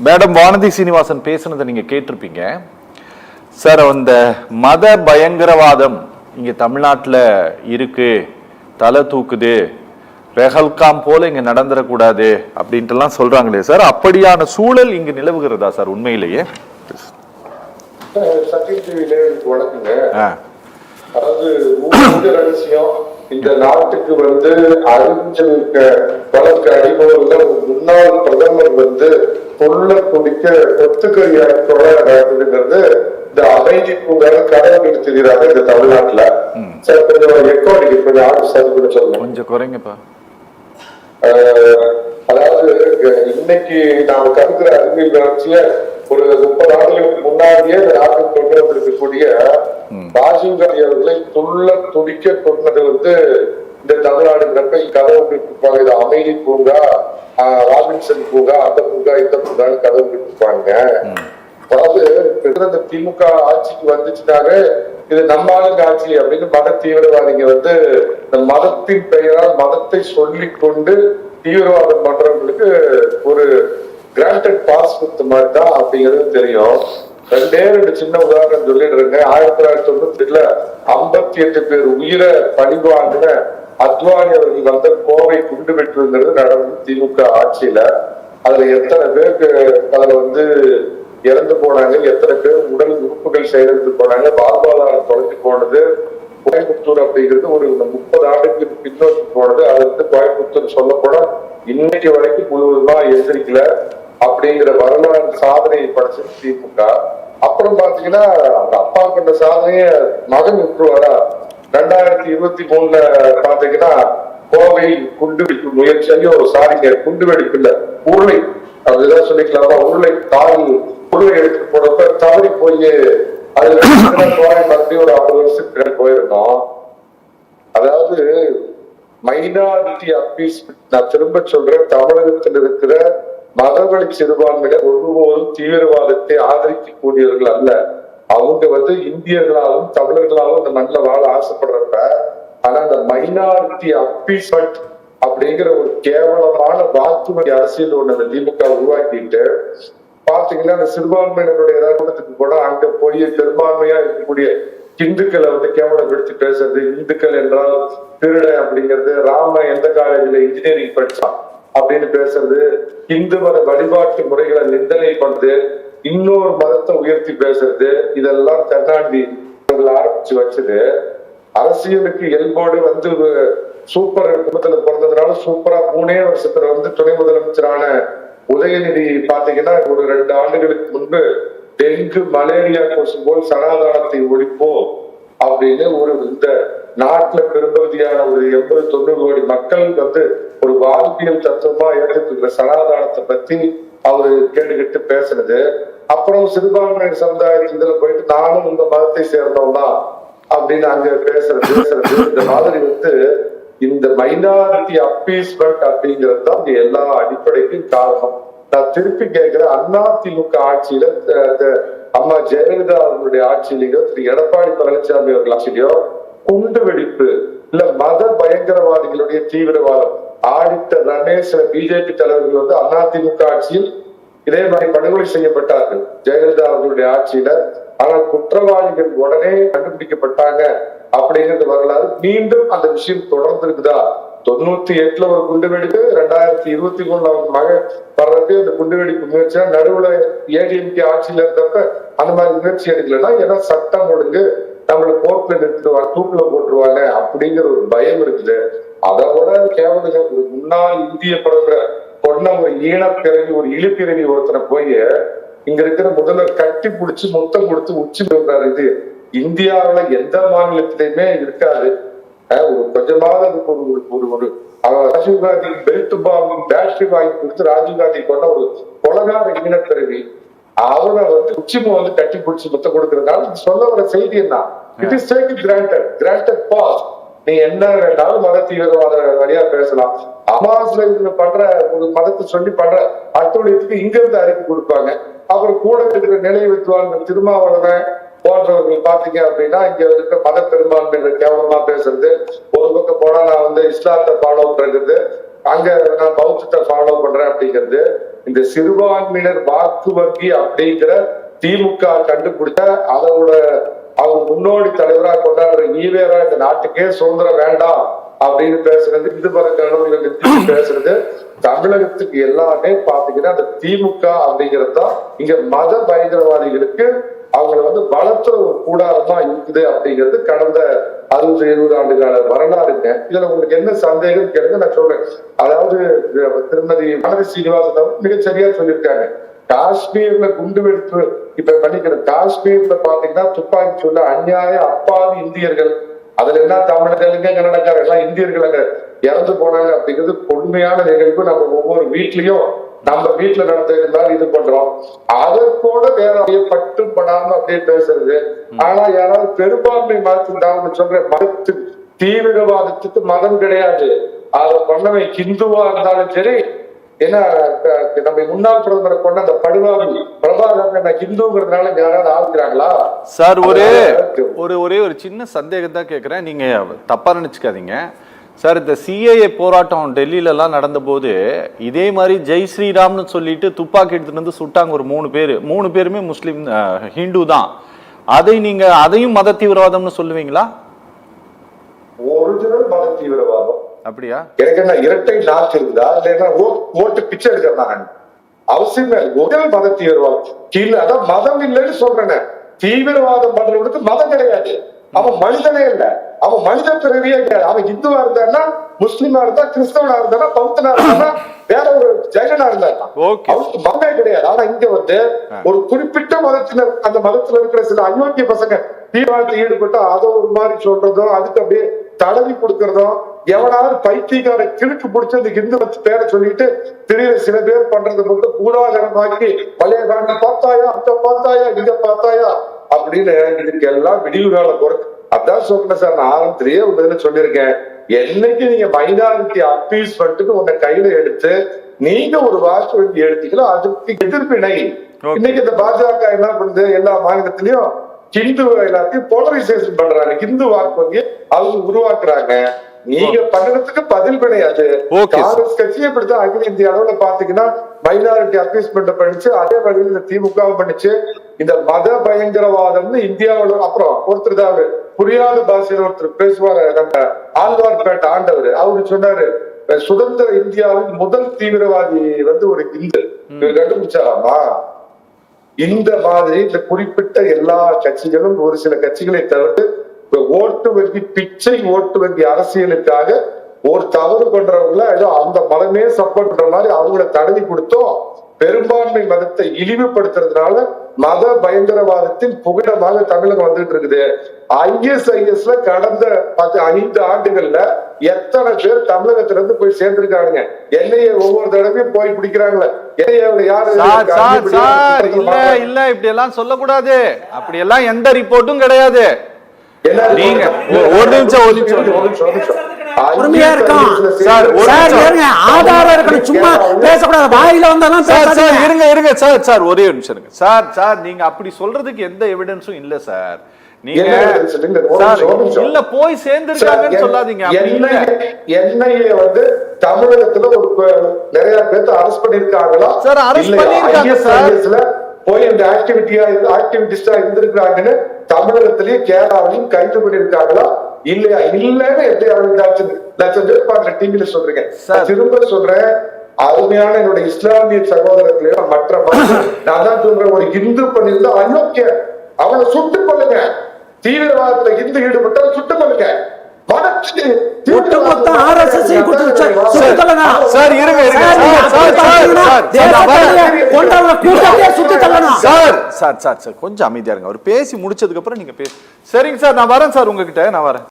Madam Vanathi Srinivasan பேசுனதை நீங்க கேட்டிருப்பீங்க சார். அந்த மத பயங்கரவாதம் இங்க தமிழ்நாட்டில் இருக்கு, தலை தூக்குது, பெஹல்காம் போல இங்க நடந்துடக்கூடாது அப்படின்ட்டுலாம் சொல்றாங்களே சார், அப்படியான சூழல் இங்கு நிலவுகிறதா சார் உண்மையிலேயே? வணக்கங்க. அதாவது ரகசியம் இந்த நாட்டுக்கு அறிஞர்களுக்கு வழக்கு அடிப்படையில் முன்னாள் பிரதமர் கொள்ள குடிக்க ஒத்துக்கை நடக்குதுங்கிறது இந்த அமைதி பூங்கால கடவுள் தெரியுறாங்க இந்த தமிழ்நாட்டுல. சார் கொஞ்சம் எக்கோடிக்கு கொஞ்சம் ஆர்டர் சார் சொல்லுங்க. கொஞ்சம் குறைங்கப்பா. அதாவது இன்னைக்கு நாம கருதுற அறிவியல் வளர்ச்சிய ஒரு 30 ஆண்டுகளுக்கு முன்னாடியே இந்த நாட்டில் கொண்டு வந்திருக்கக்கூடிய ராஜீவ் காந்தி அவர்களை துடிக்க கொண்டது இந்த தமிழ்நாடுங்கிறப்ப கதவு இருப்பாங்க. இது அமைதி பூங்கா, ராபின்சன் பூங்கா, அந்த பூங்கா இந்த பூங்கான்னு கதவு இருப்பாங்க. அதாவது இந்த திமுக ஆட்சிக்கு வந்துச்சுனாங்க இது நம்ம ஆளுங்க ஆட்சி அப்படின்னு மத தீவிரவாதிங்க இந்த மதத்தின் பெயரால் மதத்தை சொல்லிக் கொண்டு தீவிரவாதம் பண்றவங்களுக்கு ஒரு கிராண்டட் பாஸ் கொடுத்த மாதிரி தான் அப்படிங்கிறது தெரியும். ரெண்டு சின்ன உதாரணம் சொல்லிடுறேங்க. 1998 58 பேர் உயிரை பழிவாங்கின அத்வானி அவர்கள் கோவை குண்டு வெட்டுங்கிறது நடந்து திமுக ஆட்சியில. அதுல எத்தனை பேருக்கு அதுல இறந்து போனாங்க, எத்தனை பேர் உடல் உறுப்புகள் செயலிழந்து போனாங்க, வாழ்வாதாரம் தொலைஞ்சு போனது. கோயம்புத்தூர் அப்படிங்கிறது ஒரு 30 ஆண்டுகளுக்கு பின்னோக்கி போனது. அது கோயம்புத்தூர் சொல்ல போனா இன்னைக்கு வரைக்கும் முழுவதுமா எந்திரிக்கல அப்படிங்கிற வரலாறு சாதனையை படைச்சது திமுக. அப்புறம் பாத்தீங்கன்னா அந்த அப்பா பண்ண சாதனைய மகன் விட்டுருவாரா? 2023 பாத்தீங்கன்னா கோவை குண்டு வெடிப்பு முயற்சியோ சாரிங்க, குண்டு வெடிப்பு இல்ல, உருளை, அதுதான் சொல்லிக்கலாமா, உருளை தாய் உருளை எடுத்துட்டு போனப்ப தவறி போய் அதுல மறுபடியும் ஒரு 50 வருஷத்துக்கு போயிருந்தோம். அதாவது மைனாரிட்டி அப்பீஸ்மெண்ட், நான் திரும்ப சொல்றேன், தமிழகத்தில் இருக்கிற மதவழி சிறுபான்மையினர் ஒருபோதும் தீவிரவாதத்தை ஆதரிக்கக்கூடியவர்கள் அல்ல. அவங்க இந்தியர்களாகவும் தமிழர்களாகவும் இந்த மண்ணில் வாழ ஆசைப்படுறப்ப, ஆனா அந்த மைனாரிட்டி அப்பீஸ்மெண்ட் அப்படிங்கிற ஒரு கேவலமான வாக்குமதி அரசியல் ஒண்ணு அந்த திமுக உருவாக்கிட்டு பாத்தீங்கன்னா அந்த சிறுபான்மையினருடைய கூட்டத்துக்கு கூட அங்க போய் பெரும்பான்மையா இருக்கக்கூடிய இந்துக்களை கேவலப்படுத்தி பேசுறது, இந்துக்கள் என்றால் திருட அப்படிங்கிறது, ராம எந்த காலேஜ்ல இன்ஜினியரிங் படிச்சான் அப்படின்னு பேசுறது, இந்து மத வழிபாட்டு முறைகளை நிந்தனை பண்றது, இன்னொரு மதத்தை உயர்த்தி பேசுறது, இதெல்லாம் கருணாநிதி ஆரம்பிச்சு வச்சது. அரசியலுக்கு இயல்போடு சூப்பர் குடும்பத்துல பிறந்ததுனால சூப்பரா 3 வருஷத்துல துணை முதலமைச்சரான உதயநிதி பாத்தீங்கன்னா ஒரு 2 ஆண்டுகளுக்கு முன்பு டெங்கு மலேரியா கொசு போல் சனாதானத்தை ஒழிப்போம் அப்படின்னு இந்த நாட்டுல பெரும்பகுதியான ஒரு 80-90 கோடி மக்கள் ஒரு வாழ்வியல் தத்துவமா ஏற்றுக்கிற சனாதானத்தை பத்தி அவரு கேட்டுக்கிட்டு பேசுனது. அப்புறம் சிறுபான்மையினர் சமுதாயத்தில் இதுல போயிட்டு நானும் இந்த மதத்தை சேர்ந்தோம் தான் அப்படின்னு அங்க பேசுறது இந்த மாதிரி இந்த மைனாரிட்டி அப்பீஸ்மெண்ட் அப்படிங்கிறது தான் இங்க எல்லா அடிப்படைக்கும் காரணம். நான் திருப்பி கேட்கிறேன், அதிமுக ஆட்சியில அம்மா ஜெயலலிதா அவர்களுடைய ஆட்சியிலேயோ திரு எடப்பாடி பழனிசாமி அவர்கள் ஆட்சியிலையோ குண்டு வெடிப்பு இல்ல மத பயங்கரவாதிகளுடைய தீவிரவாதம் ஆடிட்ட ரமேஷ் பிஜேபி தலைவர்கள் அதிமுக ஆட்சியில் இதே மாதிரி படுகொலை செய்யப்பட்டார்கள் ஜெயலலிதா அவர்களுடைய ஆட்சியில. ஆனால் குற்றவாளிகள் உடனே கண்டுபிடிக்கப்பட்டாங்க அப்படிங்கிறது வரலாறு. மீண்டும் அந்த விஷயம் தொடர்ந்து இருக்குதா? 98 ஒரு குண்டு வெடிப்பு, 2023 அவங்க மகன் வர்றது அந்த குண்டு வெடிப்பு முயற்சியா நடுவுல ஏடிஎம்கே ஆட்சியில இருந்தப்ப அந்த மாதிரி முயற்சி எடுக்கலன்னா ஏன்னா சட்டம் ஒழுங்கு நம்மள கோர்ட்ல நிறுத்துவாங்க, தூக்குல போட்டுருவாங்க அப்படிங்கிற ஒரு பயம் இருக்குது. அதோட கேவல ஒரு முன்னாள் இந்திய பிரதமர் கொண்ட ஒரு ஈனப்பிறவி ஒரு இழிப்பிறவி ஒருத்தனை போய் இங்க இருக்கிற முதல்வர் கட்டி பிடிச்சி முத்தம் கொடுத்து உச்சி போடுறாரு. இது இந்தியாவில எந்த மாநிலத்திலையுமே இருக்காது. ஒரு கொஞ்சமாவது ஒரு ராஜீவ்காந்தி பெல்ட் பாம்பு பேட்டரி வாங்கி கொடுத்து ராஜீவ்காந்தி கொண்ட ஒரு கொலகார ஈனப்பிறவி அவனை உச்சிம கட்டி பிடிச்சி முத்தம் கொடுக்கறதுனால சொல்ல வர செய்தி என்ன? It is taken granted boss. நீ என்ன வேண்டாலும் மத தீவிரவாத வழியா பேசலாம். அமாஸ்ல இவங்க பண்ற ஒரு மதத்தை சொல்லி பண்ற அத்துழைப்புக்கு இங்க இருந்து அறிக்கை கொடுப்பாங்க. அப்புறம் கூட இருக்கிற நிலை வித்துவாங்க திருமாவளவன் போன்றவர்கள் பாத்தீங்க அப்படின்னா இங்க இருக்க மத பெரும்பான்மை கேவலமா பேசுறது. ஒரு பக்கம் போனா நான் இஸ்லாத்தை ஃபாலோ பண்றது, அங்க நான் பௌத்தத்தை ஃபாலோ பண்றேன் அப்படிங்கிறது. இந்த சிறுபான்மையினர் வாக்கு வங்கி அப்படிங்கிற திமுக கண்டுபிடிச்ச அதோட அவங்க முன்னோடி தலைவரா கொண்டாடுற ஈவேரா இந்த நாட்டுக்கே சுதந்திரம் வேண்டாம் அப்படின்னு பேசுறது, இந்து பரக்கான பேசுறது, தமிழகத்துக்கு எல்லாமே பாத்தீங்கன்னா அந்த திமுக அப்படிங்கிறது தான் இங்க மத பயங்கரவாதிகளுக்கு அவங்களை வளர்த்துற ஒரு கூடாரமா இருக்குது அப்படிங்கிறது கடந்த 60-70 ஆண்டு கால வரலாறுங்க. இதுல உங்களுக்கு என்ன சந்தேகம் கேளுங்க, நான் சொல்றேன். அதாவது திருமதி மனதி சீனிவாசன் மிகச்சரியா சொல்லியிருக்காங்க. காஷ்மீர்ல குண்டு வெடிப்பு இப்ப பண்ணிக்கிற காஷ்மீர்ல பாத்தீங்கன்னா துப்பாக்கி சொல்ல அநியாய அப்பாவி இந்தியர்கள், அதுல என்ன தமிழர்களுங்க கன்னடக்காரர் எல்லாம் இந்தியர்கள் அங்க இறந்து போனாங்க அப்படிங்கிறது கொடுமையான நிகழ்வு. நம்ம ஒவ்வொரு வீட்லயும் நம்ம வீட்டுல நடந்ததுனால இது பண்றோம். அதற்கூட வேற பட்டு படாம அப்படியே பேசுறது. ஆனா யாராவது பெரும்பான்மை மதத்துக்கு சொல்ற மதத்து தீவிரவாதத்துக்கு மதம் கிடையாது. அதை பண்ணவை ஹிந்துவா இருந்தாலும் சரி, ஏன்னா நம்ம முன்னாள் பிரதமரை கொண்ட அந்த படுவாவி பிரபாகரன் ஹிந்துங்கிறதுனால யாராவது ஆகுறாங்களா? சார் ஒரே ஒரு சின்ன சந்தேகம் தான் கேட்கிறேன், நீங்க தப்பா நினைச்சுக்காதீங்க சார். இந்த சிஏஏ போராட்டம் டெல்லியில எல்லாம் நடந்த போது இதே மாதிரி ஜெய் ஸ்ரீராம்னு சொல்லிட்டு துப்பாக்கி எடுத்துட்டு வந்து சுட்டாங்க ஒரு 3 பேருமே முஸ்லிம் ஹிந்து தான். அதையும் மத தீவிரவாதம்னு சொல்லுவீங்களா? ஒரிஜினல் மத தீவிரவாதம். அப்படியா? எனக்கு என்ன இரட்டை நாக்கு இருந்தா இல்லைன்னா ஓட்டு பிச்சை எடுக்கிறாங்க அவசியமே. ஒரிஜினல் மத தீவிரவாதம் அதான் மதம் இல்லைன்னு சொல்றேன். தீவிரவாதம் பண்றவனுக்கு மதம் கிடையாது, அவன் மனிதனே இல்ல, அவன் மனித பிறவியே கிடையாது. அவன் இந்துவா இருந்தான்னா, முஸ்லிமா இருந்தா, கிறிஸ்தவனா இருந்தானா, பௌத்தனா இருந்தானா, வேற ஒரு ஜெயனா இருந்தா அவனுக்கு மதமே கிடையாது. ஆனா இங்க ஒரு குறிப்பிட்ட மதத்தினர், அந்த மதத்துல இருக்கிற சில அயோக்கிய பசங்க தீவிரவாதத்தில் ஈடுபட்டா அதை ஒரு மாதிரி சொல்றதும், அதுக்கு அப்படியே தடவி கொடுக்கறதும், எவனாவது பைத்தியக்கார கிழக்கு பிடிச்ச அந்த இந்து பேரை சொல்லிட்டு திடீர் சில பேர் பண்றது மட்டும் பூராகரமாக்கி பழைய காண்டி பார்த்தாயா, அங்க பார்த்தாயா, இங்க பார்த்தாயா அப்படின்னு இதுக்கு எல்லாம் விடிவு கால பொறுத்து. அதான் சொல்றேன் சார், நான் ஆரம்பத்திலேயே ஒரு சொல்லியிருக்கேன். என்னைக்கு நீங்க மைனாரிட்டி அப்பீஸ்மெண்ட்டுக்கு உன்னை கையில எடுத்து நீங்க ஒரு வாக்கு வங்கி எடுத்தீங்களோ அதுக்கு எதிர்ப்பினை இன்னைக்கு இந்த பாஜக என்ன பண்ணுது, எல்லா மாநிலத்திலயும் ஹிந்து எல்லாத்தையும் போலரைசேஷன் பண்றாங்க, ஹிந்து வாக்கு வங்கி அவங்க உருவாக்குறாங்க. நீங்க பண்ணதுக்கு பதில் கிடையாது. காங்கிரஸ் கட்சி இப்படித்தான் அகில இந்திய அளவுல பாத்தீங்கன்னா மைனாரிட்டி அப்பீஸ்மெண்ட் பண்ணிச்சு, அதே வழியில் இந்த திமுக பண்ணிச்சு. இந்த மத பயங்கரவாதம்னு இந்தியாவில் அப்புறம் ஒருத்தர் தான் புரியாத பாஷையில ஒருத்தர் பேசுவாரு, நம்ம ஆழ்வார்பேட்டை ஆண்டவர், அவரு சொன்னாரு சுதந்திர இந்தியாவின் முதல் தீவிரவாதி ஒரு இந்து கண்டுபிடிச்சாராமா. இந்த மாதிரி இந்த குறிப்பிட்ட எல்லா கட்சிகளும் ஒரு சில கட்சிகளை தவிர்த்து ஓட்டு வங்கி பிச்சை ஓட்டு வங்கி அரசியலுக்காக ஒரு தவறு பண்றவங்கள ஏதோ அந்த மதமே சப்போர்ட் பண்ற மாதிரி அவங்கள தடவி கொடுத்தோம். பெரும்பான்மை மதத்தை இழிவுபடுத்துறதுனால மத பயங்கரவாதத்தின் புகழமாக தமிழகம் வந்துட்டு இருக்குது. ISISல கடந்த 5 ஆண்டுகள்ல எத்தனை பேர் தமிழகத்துல இருந்து போய் சேர்ந்திருக்காங்க. என்னைய ஒவ்வொரு தடவையும் போய் பிடிக்கிறாங்களே, யாரு இல்ல இப்படி எல்லாம் சொல்லக்கூடாது. அப்படி எல்லாம் எந்த ரிப்போர்ட்டும் கிடையாது. நீங்க ஒரு நிமிஷம் பொறுமையா இருக்கும் சார், ஆதாரம் இருக்கணும், சும்மா பேசக்கூடாது, வாயில வந்தாலும் இருங்க சார் ஒரே ஒரு நிமிஷம் இருங்க சார். நீங்க அப்படி சொல்றதுக்கு எந்த எவிடன்ஸும் இல்ல சார். நீங்க இல்ல போய் சேர்ந்திருக்காங்கன்னு சொல்லாதீங்க. என்ஐஏ தமிழகத்துல நிறைய பேர் அரெஸ்ட் பண்ணிருக்காங்களா சார்? அரெஸ்ட் பண்ணிருக்காங்க சார். போய் அந்த ஆக்டிவிட்டிஸ்டா இருந்திருக்காங்கன்னு தமிழகத்திலேயே கேரளாவிலையும் கைது பண்ணிருக்காங்களா இல்லையா? இல்லன்னு லட்சம் பேர் பாக்குற டிவில சொல்றீங்க. திரும்ப சொல்றேன், அருமையான என்னோட இஸ்லாமிய சகோதரர்களையும் மற்ற நான் தான் சொல்றேன், ஒரு இந்து பண்ணிருந்தா அயோக்கிய அவனை சுட்டு கொள்ளுங்க. தீவிரவாதத்துல இந்து ஈடுபட்டால் சுட்டு கொள்ளுங்க. கொஞ்சம் அமைதியா இருங்க. அவர் பேசி முடிச்சதுக்கு அப்புறம் நீங்க சரிங்க சார், நான் வரேன் சார், உங்ககிட்ட நான் வரேன்.